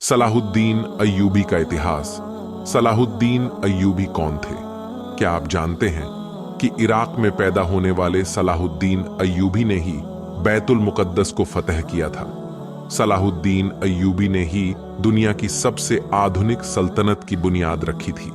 Salahuddin Ayyubi का इतिहास। Salahuddin Ayyubi कौन थे? क्या आप जानते हैं कि इराक में पैदा होने वाले सलाहुद्दीन अय्यूबी ने ही बैतुल मुकद्दस को फतह किया था। सलाहुद्दीन अय्यूबी ने ही दुनिया की सबसे आधुनिक सल्तनत की बुनियाद रखी थी।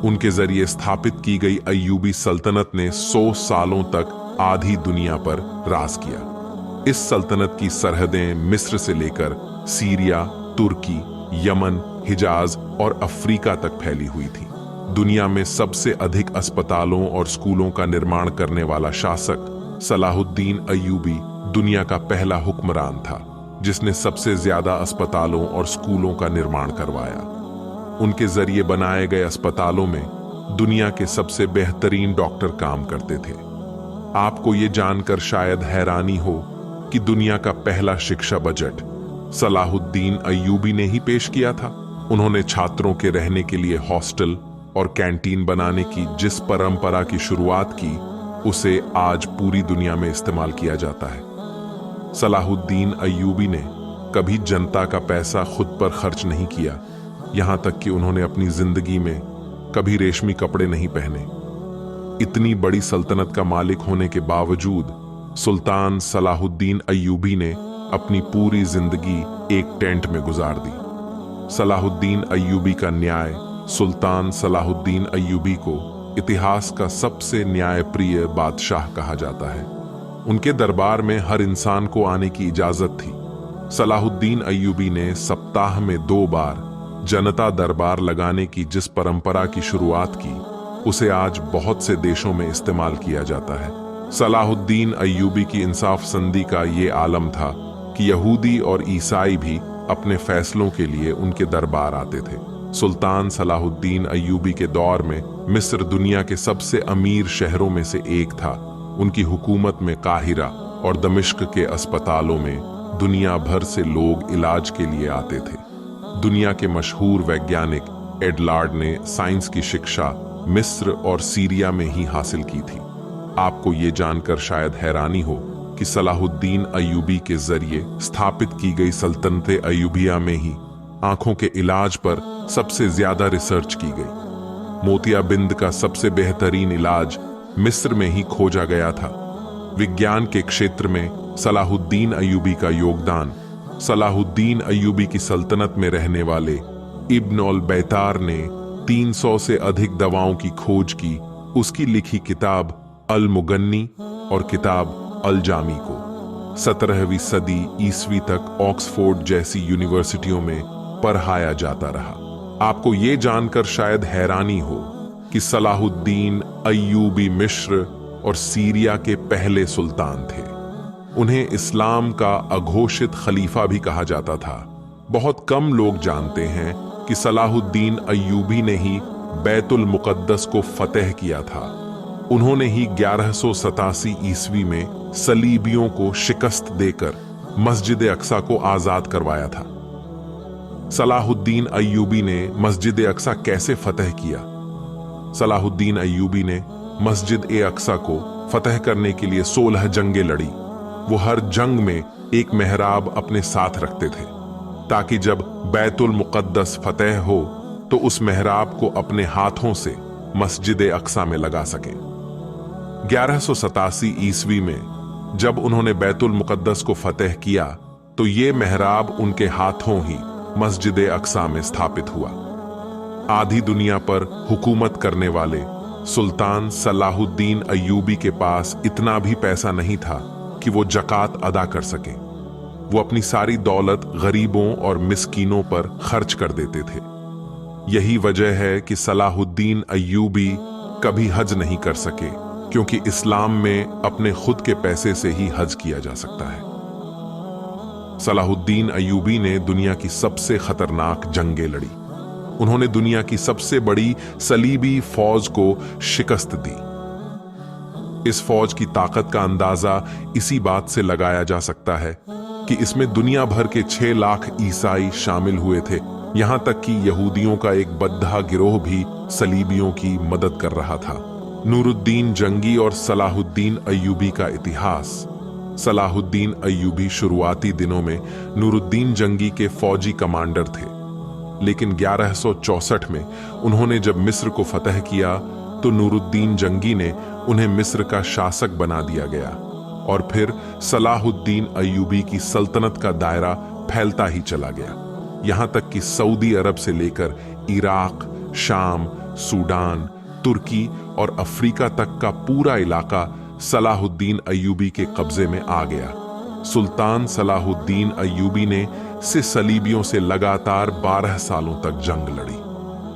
उनके जरिए स्थापित की गई अय्यूबी सल्तनत ने 100 सालों तक आधी दुनिया पर राज किया। इस सल्तनत की सरहदें मिस्र से लेकर सीरिया, तुर्की, यमन, हिजाज और अफ्रीका तक फैली हुई थी। दुनिया में सबसे अधिक अस्पतालों और स्कूलों का निर्माण करने वाला शासक सलाहुद्दीन अय्यूबी दुनिया का पहला हुक्मरान था, जिसने सबसे ज्यादा अस्पतालों और स्कूलों का निर्माण करवाया। उनके जरिए बनाए गए अस्पतालों में दुनिया के सबसे बेहतरीन डॉक्टर काम करते थे। आपको ये जानकर शायद हैरानी हो कि दुनिया का पहला शिक्षा बजट सलाहुद्दीन अय्यूबी ने ही पेश किया था। उन्होंने छात्रों के रहने के लिए हॉस्टल और कैंटीन बनाने की जिस परंपरा की शुरुआत की, उसे आज पूरी दुनिया में इस्तेमाल किया जाता है। सलाहुद्दीन अय्यूबी ने कभी जनता का पैसा खुद पर खर्च नहीं किया, यहां तक कि उन्होंने अपनी जिंदगी में कभी रेशमी कपड़े नहीं पहने। इतनी बड़ी सल्तनत का मालिक होने के बावजूद सुल्तान सलाहुद्दीन अय्यूबी ने अपनी पूरी जिंदगी एक टेंट में गुजार दी। सलाहुद्दीन अय्यूबी का न्याय सुल्तान सलाहुद्दीन अय्यूबी को इतिहास का सबसे न्यायप्रिय बादशाह कहा जाता है। उनके दरबार में हर इंसान को आने की इजाजत थी। सलाहुद्दीन अय्यूबी ने सप्ताह में 2 बार जनता दरबार लगाने की जिस परंपरा की शुरुआत की, उसे आज बहुत से देशों में इस्तेमाल किया जाता है। सलाहुद्दीन अय्यूबी की इंसाफ संदी का ये आलम था कि यहूदी और ईसाई भी अपने फैसलों के लिए उनके दरबार आते थे। सुल्तान सलाहुद्दीन अय्यूबी के दौर में मिस्र दुनिया के सबसे अमीर शहरों में से एक था। उनकी हुकूमत में काहिरा और दमिश्क के अस्पतालों में दुनिया भर से लोग इलाज के लिए आते थे। दुनिया के मशहूर वैज्ञानिक एडलार्ड ने साइंस की शिक्षा मिस्र और सीरिया में ही हासिल की थी। आपको ये जानकर शायद हैरानी हो कि सलाहुद्दीन अय्यूबी के जरिए स्थापित की गई सल्तनत अय्यूबिया में ही आंखों के इलाज पर सबसे ज्यादा रिसर्च की गई। मोतियाबिंद का सबसे बेहतरीन इलाज मिस्र में ही खोजा गया था। विज्ञान के क्षेत्र में सलाहुद्दीन अय्यूबी का योगदान। सलाहुद्दीन अय्यूबी की सल्तनत में रहने वाले इब्न अल बैतार ने 300 से अधिक दवाओं की खोज की। उसकी लिखी किताब अल मुगन्नी और किताब अल जामी को 17वीं सदी ईस्वी तक ऑक्सफोर्ड जैसी यूनिवर्सिटियों में पढ़ाया जाता रहा। आपको ये जानकर शायद हैरानी हो कि सलाहुद्दीन अय्यूबी मिस्र और सीरिया के पहले सुल्तान थे। उन्हें इस्लाम का अघोषित खलीफा भी कहा जाता था। बहुत कम लोग जानते हैं कि सलाहुद्दीन अय्यूबी ने ही बैतुल मुकद्दस को फतह किया था। उन्होंने ही 1187 ईस्वी में सलीबियों को शिकस्त देकर मस्जिद अक्सा को आजाद करवाया था। सलाहुद्दीन अय्यूबी ने मस्जिद अक्सा कैसे फतह किया? सलाहुद्दीन अय्यूबी ने मस्जिद अक्सा को फतह करने के लिए 16 जंगें लड़ी। वो हर जंग में एक मेहराब अपने साथ रखते थे, ताकि जब बैतुल मुकद्दस फतह हो तो उस मेहराब को अपने हाथों से मस्जिद अक्सा में लगा सकें। 1187 ईस्वी में जब उन्होंने बैतुल मुकद्दस को फतह किया, तो ये मेहराब उनके हाथों ही मस्जिद अक्सा में स्थापित हुआ। आधी दुनिया पर हुकूमत करने वाले सुल्तान सलाहुद्दीन अय्यूबी के पास इतना भी पैसा नहीं था कि वो जकात अदा कर सके। वो अपनी सारी दौलत गरीबों और मिस्कीनों पर खर्च कर देते थे। यही वजह है कि सलाहुद्दीन अय्यूबी कभी हज नहीं कर सके, क्योंकि इस्लाम में अपने खुद के पैसे से ही हज किया जा सकता है। सलाहुद्दीन अय्यूबी ने दुनिया की सबसे खतरनाक जंगें लड़ी। उन्होंने दुनिया की सबसे बड़ी सलीबी फौज को शिकस्त दी। इस फौज की ताकत का अंदाजा इसी बात से लगाया जा सकता है कि इसमें दुनिया भर के 6 लाख ईसाई शामिल हुए थे। यहां तक कि यहूदियों का एक बद्धा गिरोह भी सलीबियों की मदद कर रहा था। नूरुद्दीन जंगी और सलाहुद्दीन अय्यूबी का इतिहास। सलाहुद्दीन अय्यूबी शुरुआती दिनों में नूरुद्दीन जंगी के फौजी कमांडर थे, लेकिन 1164 में उन्होंने जब मिस्र को फतह किया तो नूरुद्दीन जंगी ने उन्हें मिस्र का शासक बना दिया गया और फिर सलाहुद्दीन अय्यूबी की सल्तनत का दायरा फैलता ही चला गया, यहां तक कि सऊदी अरब से लेकर इराक, शाम, सूडान, तुर्की और अफ्रीका तक का पूरा इलाका सलाहुद्दीन अय्यूबी के कब्जे में आ गया। सुल्तान सलाहुद्दीन अय्यूबी ने सलीबियों से लगातार 12 सालों तक जंग लड़ी।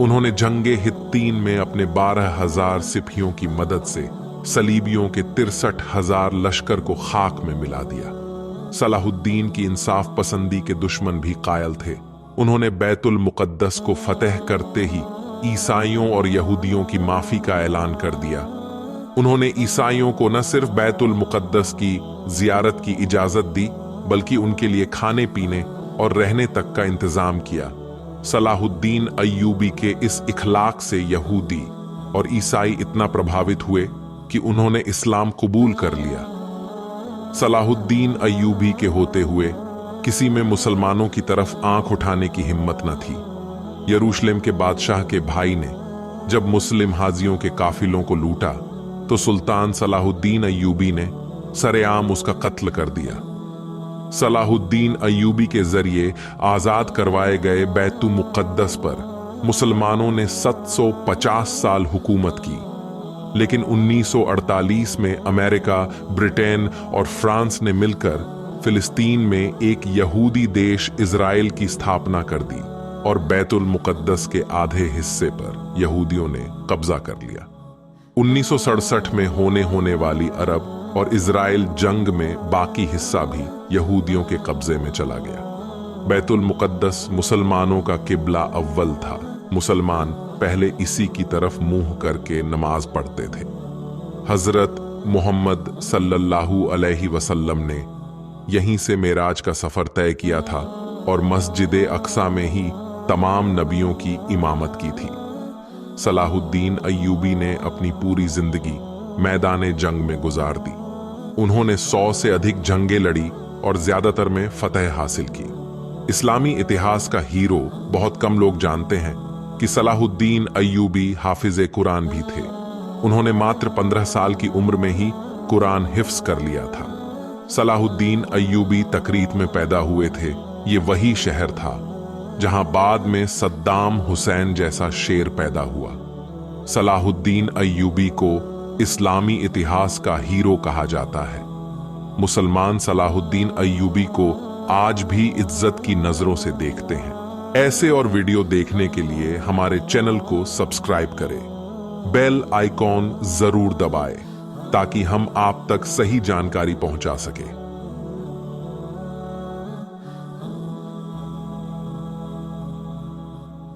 उन्होंने जंगे हित्तीन में अपने 12,000 सिपाहियों की मदद से सलीबियों के 63,000 लश्कर को खाक में मिला दिया। सलाहुद्दीन की इंसाफ पसंदी के दुश्मन भी कायल थे। उन्होंने बैतुल मुकद्दस को फतह करते ही ईसाइयों और यहूदियों की माफी का ऐलान कर दिया। उन्होंने ईसाइयों को न सिर्फ बैतुल मुकद्दस की जियारत की इजाजत दी, बल्कि उनके लिए खाने पीने और रहने तक का इंतजाम किया। सलाहुद्दीन अय्यूबी के इस इखलाक से यहूदी और ईसाई इतना प्रभावित हुए कि उन्होंने इस्लाम कबूल कर लिया। सलाहुद्दीन अय्यूबी के होते हुए किसी में मुसलमानों की तरफ आंख उठाने की हिम्मत न थी। यरूशलेम के बादशाह के भाई ने जब मुस्लिम हाजियों के काफिलों को लूटा तो सुल्तान सलाहुद्दीन अय्यूबी ने सरेआम उसका कत्ल कर दिया। सलाहुद्दीन अय्यूबी के जरिए आजाद करवाए गए बैतुल मुकद्दस पर मुसलमानों ने 750 साल हुकूमत की, लेकिन 1948 में अमेरिका, ब्रिटेन और फ्रांस ने मिलकर फिलिस्तीन में एक यहूदी देश इजराइल की स्थापना कर दी और बैतुल मुकद्दस के आधे हिस्से पर यहूदियों ने कब्जा कर लिया। 1967 में होने वाली अरब और इजराइल जंग में बाकी हिस्सा भी यहूदियों के कब्जे में चला गया। बैतुल मुकद्दस मुसलमानों का किबला अव्वल था। मुसलमान पहले इसी की तरफ मुंह करके नमाज पढ़ते थे। हजरत मोहम्मद सल्लल्लाहु अलैहि वसल्लम ने यहीं से मेराज का सफर तय किया था और मस्जिद अक्सा में ही तमाम नबियों की इमामत की थी। सलाहुद्दीन अय्यूबी ने अपनी पूरी जिंदगी मैदान जंग में गुजार दी। उन्होंने 100 से अधिक जंगें लड़ी और ज्यादातर में फतह हासिल की। इस्लामी इतिहास का हीरो बहुत कम लोग जानते हैं कि सलाहुद्दीन अय्यूबी हाफिज कुरान भी थे। उन्होंने मात्र 15 साल की उम्र में ही कुरान हिफ्स कर लिया था। सलाहुद्दीन अय्यूबी तकरीत में पैदा हुए थे। ये वही शहर था जहां बाद में सद्दाम हुसैन जैसा शेर पैदा हुआ। सलाहुद्दीन अय्यूबी को इस्लामी इतिहास का हीरो कहा जाता है। मुसलमान सलाहुद्दीन अय्यूबी को आज भी इज्जत की नजरों से देखते हैं। ऐसे और वीडियो देखने के लिए हमारे चैनल को सब्सक्राइब करें, बेल आइकॉन जरूर दबाएं ताकि हम आप तक सही जानकारी पहुंचा सकें।